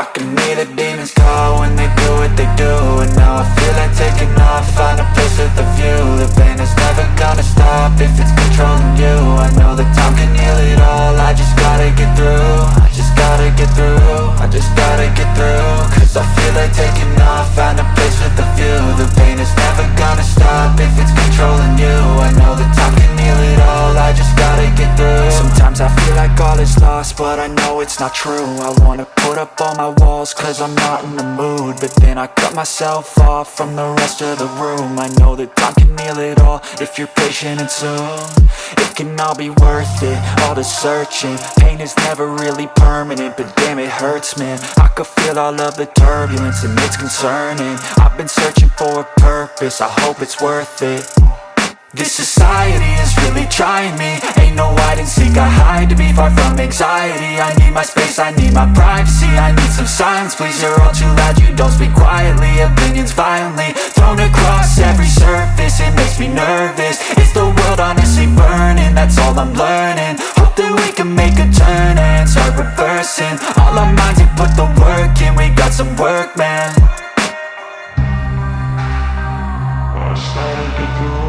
I can hear the demons call when they do what they do. And now I feel like taking off, find a place with a view. The pain is never gonna stop if it's controlling you. I know that time can heal it all, I just gotta get through. I just gotta get through, I just gotta get through. Cause I feel like taking off, find a place with a view. The pain is never gonna stop if it's controlling you. I know that time can heal it all, I just gotta get through. Sometimes I feel like all is lost, but I know it's not true. I wanna put up all my walls cause I'm not in the mood, but then I cut myself off from the rest of the room. I know that time can heal it all if you're patient and soon it can all be worth it, all the searching. Pain is never really permanent, but damn it hurts, man. I could feel all of the turbulence and it's concerning. I've been searching for a purpose, I hope it's worth it. This society is really trying me. Ain't no hide and seek, I hide to be far from anxiety. I need my space, I need my privacy. I need some silence, please, you're all too loud. You don't speak quietly, opinions violently thrown across every surface. It makes me nervous, is the world honestly burning? That's all I'm learning. Hope that we can make a turn and start reversing all our minds and put the work in. We got some work, man. I started to do,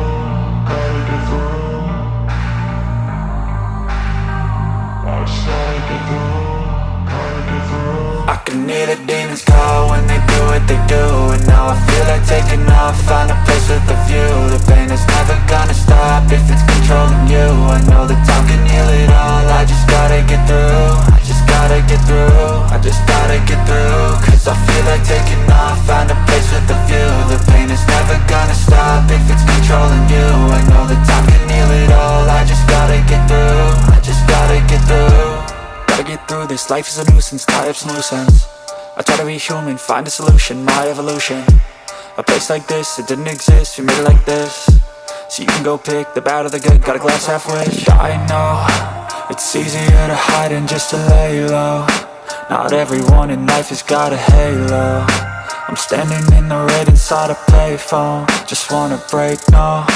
I can hear the demons call when they do what they do. And now I feel like taking off, find a place with a view. The pain is never gonna stop if it's controlling you. I know that time can heal it all, I just gotta get through. I just gotta get through, I just gotta get through. Cause I feel like taking off, find a place with a view. The pain is never gonna stop if it's controlling you. I know that time can heal it all, I just gotta get through. I just gotta get through. Gotta get through this, life is a nuisance, tie up some loose ends. I try to be human, find a solution, my evolution. A place like this, it didn't exist, we made it like this. So you can go pick the bad or the good, got a glass half wish. I know, it's easier to hide than just to lay low. Not everyone in life has got a halo. I'm standing in the red inside a payphone, just wanna break, no.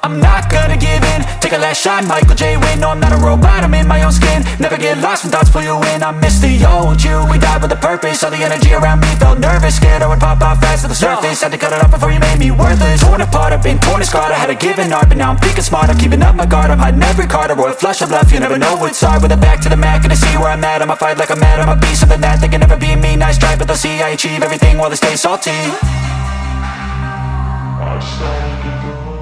I'm not gonna give in, take a last shot, Michael J. Win. No, I'm not a robot, I'm in my own skin. Never get lost when thoughts pull you in. I miss the old you, we died with a purpose. All the energy around me felt nervous, scared I would pop out fast to the surface. Had to cut it off before you made me worthless. Torn apart, I've been torn and scarred. I had a given art, but now I'm thinking smart. I'm keeping up my guard, I'm hiding every card. A royal flush of love, you never know what's hard. With a back to the mat, gonna see where I'm at. I'ma fight like I'm mad, I'ma be something that they can never be me. Nice try, but they'll see I achieve everything while they stay salty. I started to do